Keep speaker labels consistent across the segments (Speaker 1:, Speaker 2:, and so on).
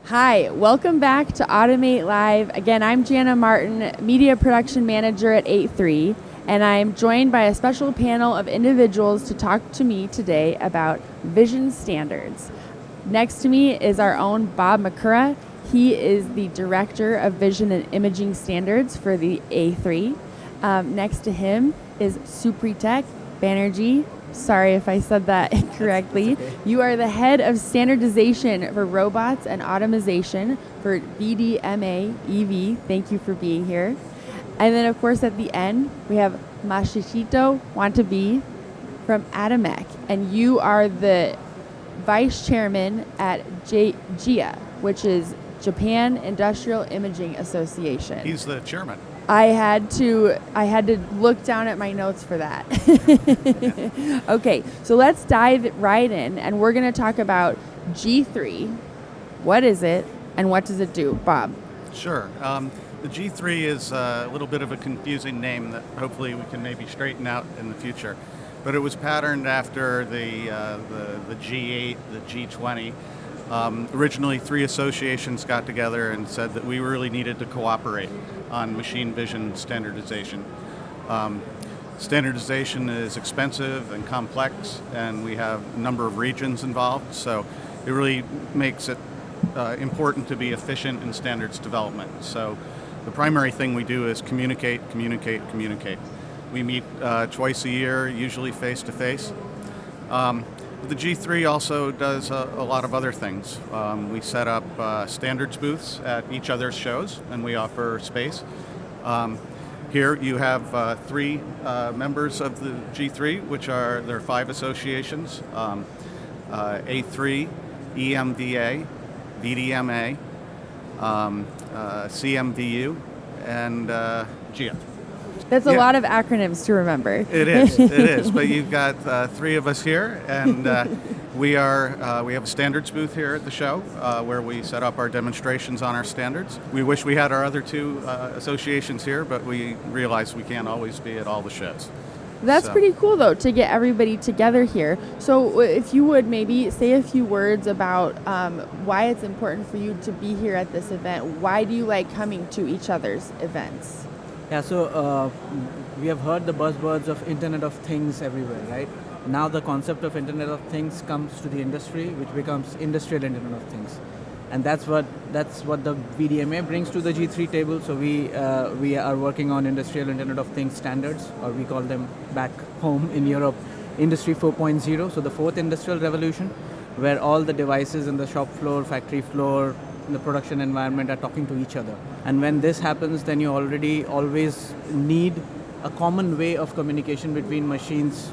Speaker 1: Hi, welcome back to Automate Live. Again, I'm Jana Martin, Media Production Manager at 8.3, and I'm joined by a special panel of individuals to talk to me today about vision standards. Next to me is our own Bob Makura. He is the Director of Vision and Imaging Standards for the A3. Next to him is Supritek Banerjee. Sorry if I said that incorrectly.
Speaker 2: That's okay.
Speaker 1: You are the head of standardization for robots and automation for VDMA EV. Thank you for being here. And then, of course, at the end, we have Masahito Watabe from Atomic. And you are the vice chairman at GigE, which is Japan Industrial Imaging Association.
Speaker 2: He's the chairman.
Speaker 1: I had to look down at my notes for that. Okay, so let's dive right in, and we're going to talk about G3. What is it, and what does it do? Bob.
Speaker 2: Sure. The G3 is a little bit of a confusing name that hopefully we can maybe straighten out in the future. But it was patterned after the G8, the G20. Originally, three associations got together and said that we really needed to cooperate on machine vision standardization. Standardization is expensive and complex, and we have a number of regions involved, so it really makes it important to be efficient in standards development. So the primary thing we do is communicate. We meet twice a year, usually face-to-face. The G3 also does a lot of other things. We set up standards booths at each other's shows, and we offer space. Here you have three members of the G3, there are five associations, A3, EMVA, VDMA, CMVU, and GIA.
Speaker 1: That's a lot of acronyms to remember.
Speaker 2: It is. But you've got three of us here, and we have a standards booth here at the show where we set up our demonstrations on our standards. We wish we had our other two associations here, but we realize we can't always be at all the shows.
Speaker 1: That's pretty cool, though, to get everybody together here. So if you would maybe say a few words about why it's important for you to be here at this event. Why do you like coming to each other's events?
Speaker 3: Yeah, so we have heard the buzzwords of Internet of Things everywhere, right? Now the concept of Internet of Things comes to the industry, which becomes industrial Internet of Things. And that's what the VDMA brings to the G3 table. So we are working on industrial Internet of Things standards, or we call them back home in Europe, Industry 4.0, so the fourth industrial revolution, where all the devices in the shop floor, factory floor, in the production environment are talking to each other. And when this happens, then you always need a common way of communication between machines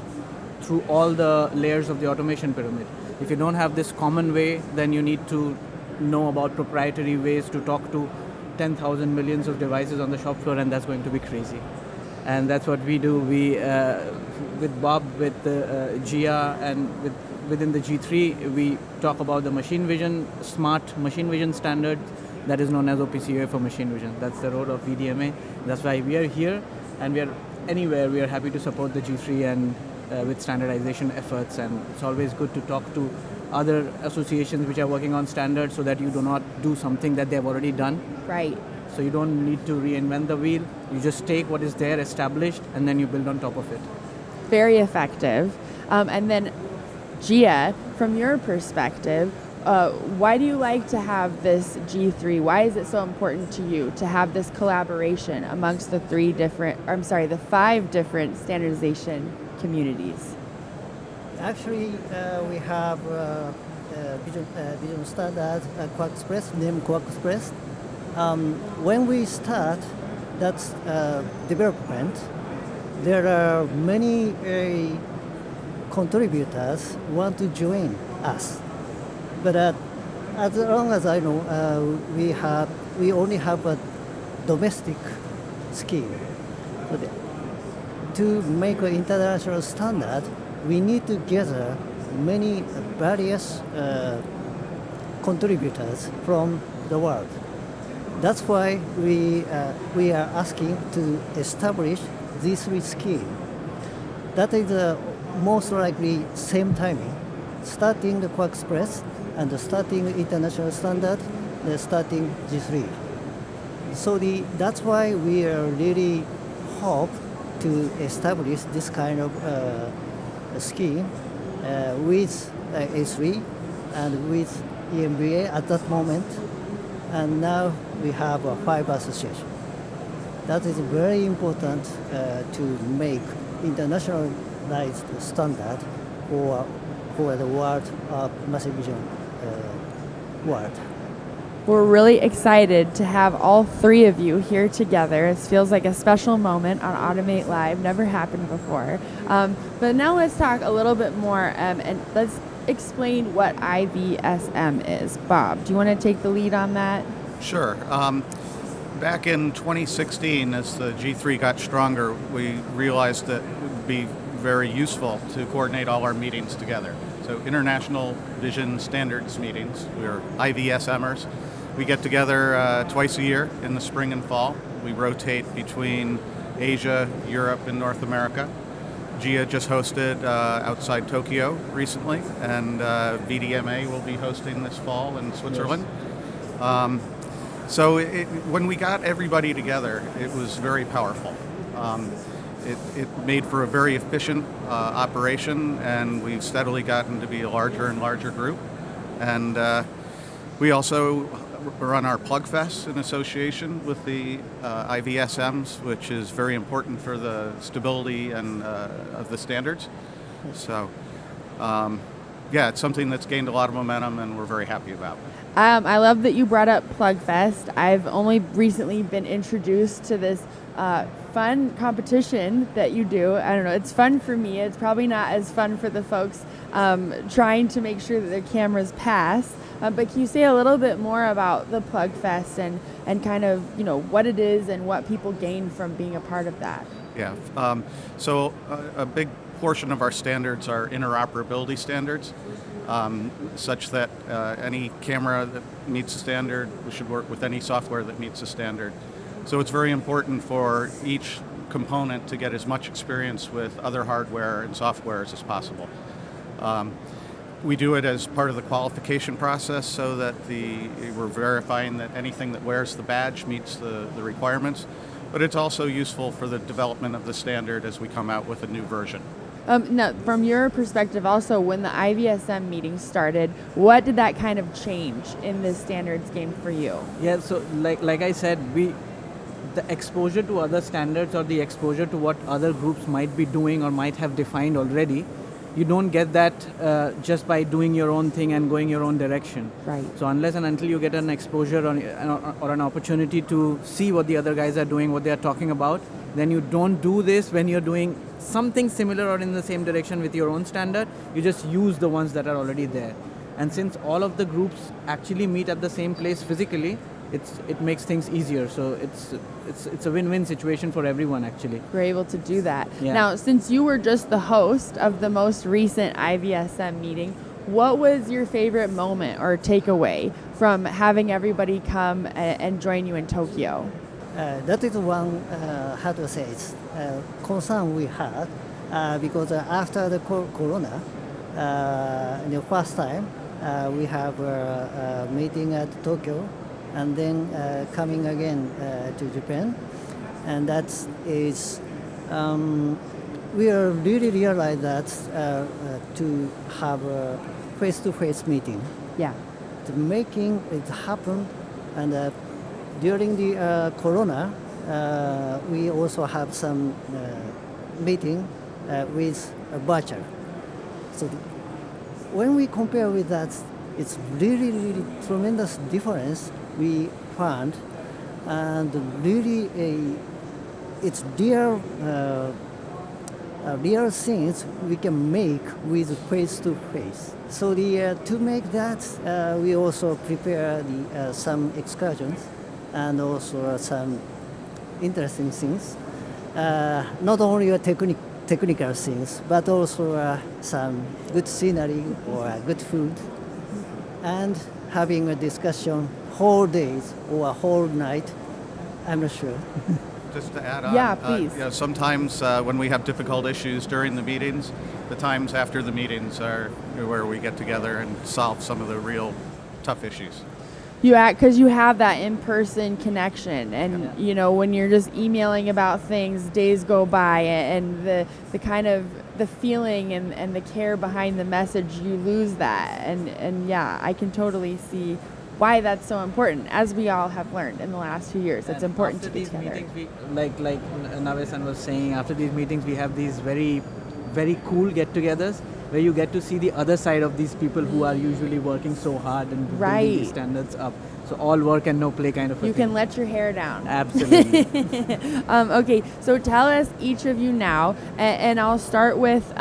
Speaker 3: through all the layers of the automation pyramid. If you don't have this common way, then you need to know about proprietary ways to talk to 10,000 millions of devices on the shop floor, and that's going to be crazy. And that's what we do. We, with Bob, with GIA, and within the G3, we talk about the machine vision, smart machine vision standard that is known as OPCUA for machine vision. That's the role of VDMA. That's why we are here, and we are anywhere. We are happy to support the G3 and with standardization efforts. And it's always good to talk to other associations which are working on standards, so that you do not do something that they have already done.
Speaker 1: Right.
Speaker 3: So you don't need to reinvent the wheel. You just take what is there established, and then you build on top of it.
Speaker 1: Very effective. And then GIA, from your perspective, why do you like to have this G3? Why is it so important to you to have this collaboration amongst the the 5 different standardization communities?
Speaker 4: Actually, we have vision standard, Quark Express, named Quark Express. When we start that development, there are many contributors want to join us. But as long as I know, we only have a domestic scheme. So to make an international standard, we need to gather many various contributors from the world. That's why we are asking to establish this scheme. That is most likely same timing, starting the Quark Express and starting international standard starting G3. So that's why we are really hope to establish this kind of scheme with A3 and with EMBA at that moment. And now we have a 5 association. That is very important to make internationalized standard for the world of massive vision world.
Speaker 1: We're really excited to have all three of you here together. It feels like a special moment on Automate Live, never happened before. But now let's talk a little bit more and let's explain what IVSM is. Bob, do you want to take the lead on that?
Speaker 2: Sure. Back in 2016, as the G3 got stronger, we realized that it would be very useful to coordinate all our meetings together. So International Vision Standards meetings, we're IVSMers. We get together twice a year in the spring and fall. We rotate between Asia, Europe, and North America. GIA just hosted outside Tokyo recently, and VDMA will be hosting this fall in Switzerland. Yes. So when we got everybody together, it was very powerful. It made for a very efficient operation, and we've steadily gotten to be a larger and larger group. And we also run our Plug Fest in association with the IVSMs, which is very important for the stability and of the standards. So, yeah, it's something that's gained a lot of momentum, and we're very happy about.
Speaker 1: I love that you brought up Plug Fest. I've only recently been introduced to this fun competition that you do. I don't know, it's fun for me. It's probably not as fun for the folks trying to make sure that their cameras pass. But can you say a little bit more about the Plug Fest and kind of, you know, what it is and what people gain from being a part of that?
Speaker 2: Yeah, so a big portion of our standards are interoperability standards, such that any camera that meets the standard should work with any software that meets the standard. So it's very important for each component to get as much experience with other hardware and softwares as possible. We do it as part of the qualification process so that we're verifying that anything that wears the badge meets the requirements, but it's also useful for the development of the standard as we come out with a new version.
Speaker 1: Now, from your perspective also, when the IVSM meeting started, what did that kind of change in the standards game for you?
Speaker 3: Yeah, so like I said, the exposure to other standards or the exposure to what other groups might be doing or might have defined already, you don't get that just by doing your own thing and going your own direction.
Speaker 1: Right.
Speaker 3: So unless and until you get an exposure or an opportunity to see what the other guys are doing, what they are talking about, then you don't do this when you're doing something similar or in the same direction with your own standard. You just use the ones that are already there. And since all of the groups actually meet at the same place physically, it makes things easier. So it's a win-win situation for everyone actually.
Speaker 1: We're able to do that.
Speaker 3: Yeah.
Speaker 1: Now, since you were just the host of the most recent IVSM meeting, what was your favorite moment or takeaway from having everybody come and join you in Tokyo?
Speaker 4: That is one, how to say, concern we had because after the corona, the first time we have a meeting at Tokyo and then coming again to Japan, and that is we are really realize that to have a face-to-face meeting,
Speaker 1: Yeah.
Speaker 4: to making it happen, and during the corona, we also have some meeting with a virtual. So when we compare with that, it's really, really tremendous difference we found, and really it's real things we can make with face to face. So to make that, we also prepare some excursions and also some interesting things. Not only technical things, but also some good scenery or good food, and having a discussion whole days or a whole night. I'm not sure.
Speaker 2: Just to add on,
Speaker 1: Yeah, please.
Speaker 2: Sometimes when we have difficult issues during the meetings, the times after the meetings are where we get together and solve some of the real tough issues.
Speaker 1: You act because you have that in-person connection, and you know when you're just emailing about things, days go by, and the kind of the feeling and the care behind the message, you lose that, and yeah, I can totally see why that's so important, as we all have learned in the last few years. It's important to
Speaker 3: after
Speaker 1: get
Speaker 3: these
Speaker 1: together.
Speaker 3: meetings, like Navesan was saying, after these meetings, we have these very, very cool get-togethers where you get to see the other side of these people who are usually working so hard and building
Speaker 1: Right.
Speaker 3: these standards up. So all work and no play kind of a
Speaker 1: You
Speaker 3: thing.
Speaker 1: can let your hair down.
Speaker 3: Absolutely.
Speaker 1: Okay, so tell us, each of you now, and I'll start with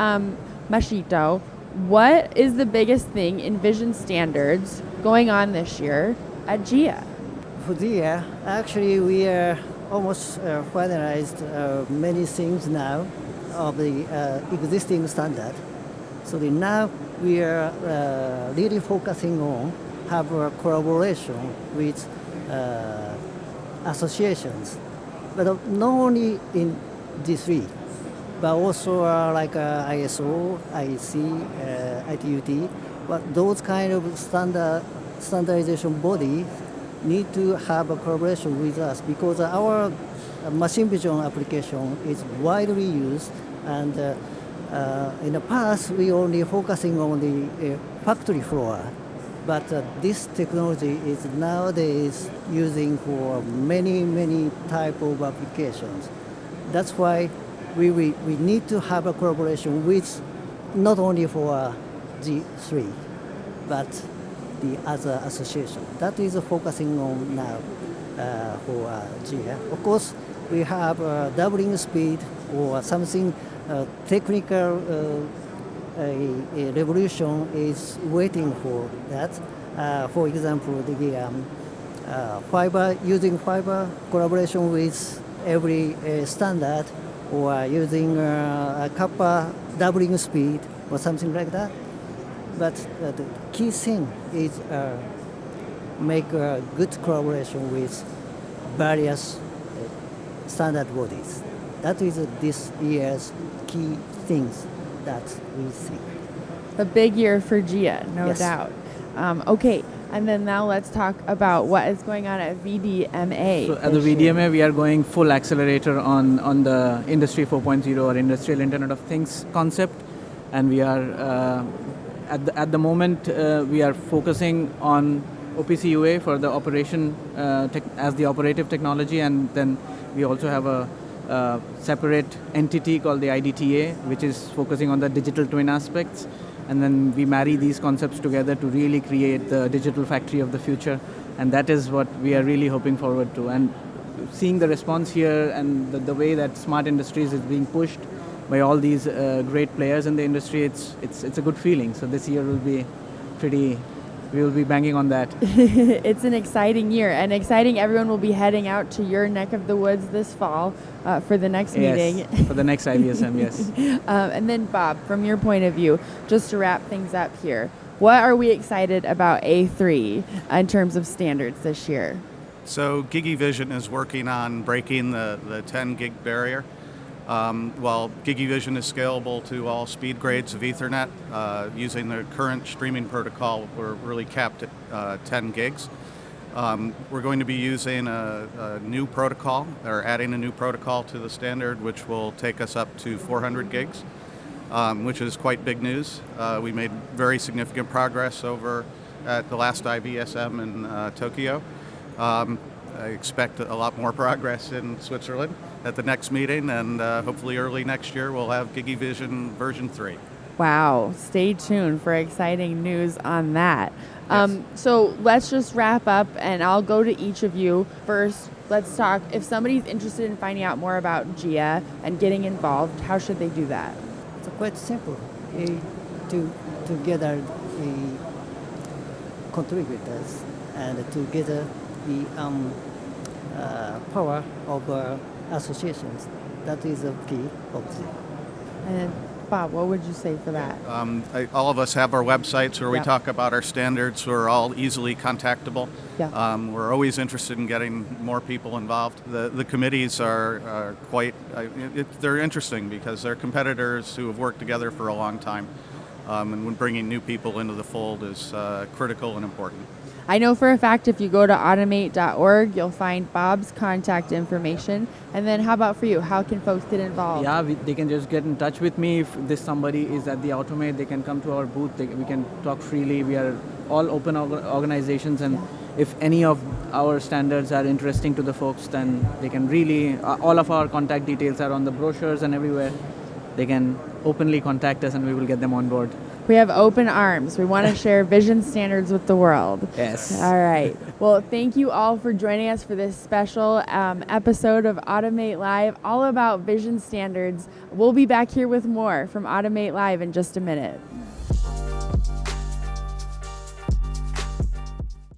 Speaker 1: Mashito. What is the biggest thing in vision standards going on this year at GIA?
Speaker 4: For the year, actually, we are almost finalized many things now of the existing standard. So now we are really focusing on have a collaboration with associations, but not only in D3, but also like ISO, IEC, ITUT, but those kind of standardization bodies need to have a collaboration with us because our machine vision application is widely used, and in the past we only focusing on the factory floor, but this technology is nowadays using for many type of applications. That's why we need to have a collaboration with not only for G3, but the other association. That is focusing on now for GIA. Of course, we have doubling speed or something technical a revolution is waiting for that. For example, the fiber, using fiber collaboration with every standard, or using a copper doubling speed or something like that. But the key thing is make a good collaboration with various standard bodies. That is this year's key things that we see.
Speaker 1: A big year for GIA, no
Speaker 4: Yes.
Speaker 1: doubt. Okay, and then now let's talk about what is going on at VDMA.
Speaker 3: So at the
Speaker 1: this year.
Speaker 3: VDMA, we are going full accelerator on the Industry 4.0 or Industrial Internet of Things concept, and we are at the moment we are focusing on OPC UA for the operation as the operative technology, and then we also have a separate entity called the IDTA, which is focusing on the digital twin aspects. And then we marry these concepts together to really create the digital factory of the future. And that is what we are really hoping forward to. And seeing the response here and the way that smart industries is being pushed by all these great players in the industry, it's a good feeling. So this year will be we will be banging on that.
Speaker 1: It's an exciting year, and exciting. Everyone will be heading out to your neck of the woods this fall for the next meeting.
Speaker 3: Yes, for the next IVSM, yes.
Speaker 1: And then, Bob, from your point of view, just to wrap things up here, what are we excited about A3 in terms of standards this year?
Speaker 2: So GigE Vision is working on breaking the 10 gig barrier. While GigE Vision is scalable to all speed grades of Ethernet, using the current streaming protocol, we're really capped at 10 gigs. We're going to be using a new protocol, or adding a new protocol to the standard, which will take us up to 400 gigs, which is quite big news. We made very significant progress over at the last IVSM in Tokyo. I expect a lot more progress in Switzerland at the next meeting, and hopefully early next year we'll have GigE Vision version 3.
Speaker 1: Wow, stay tuned for exciting news on that.
Speaker 2: Yes.
Speaker 1: So let's just wrap up, and I'll go to each of you. First, let's talk, if somebody's interested in finding out more about GIA and getting involved, how should they do that?
Speaker 4: It's quite simple to gather the contributors and to gather the power of associations. That is a key of it.
Speaker 1: And Bob, what would you say for that?
Speaker 2: All of us have our websites where we
Speaker 1: Yep.
Speaker 2: talk about our standards. We're all easily contactable.
Speaker 1: Yeah.
Speaker 2: We're always interested in getting more people involved. The committees are quite, they're interesting because they're competitors who have worked together for a long time. And when bringing new people into the fold is critical and important.
Speaker 1: I know for a fact if you go to automate.org, you'll find Bob's contact information. And then how about for you? How can folks get involved?
Speaker 3: Yeah, they can just get in touch with me. If this somebody is at the Automate, they can come to our booth. We can talk freely. We are all open organizations, and if any of our standards are interesting to the folks, then they can really, all of our contact details are on the brochures and everywhere. They can openly contact us and we will get them on board.
Speaker 1: We have open arms. We want to share vision standards with the world.
Speaker 3: Yes.
Speaker 1: All right. Well, thank you all for joining us for this special episode of Automate Live, all about vision standards. We'll be back here with more from Automate Live in just a minute.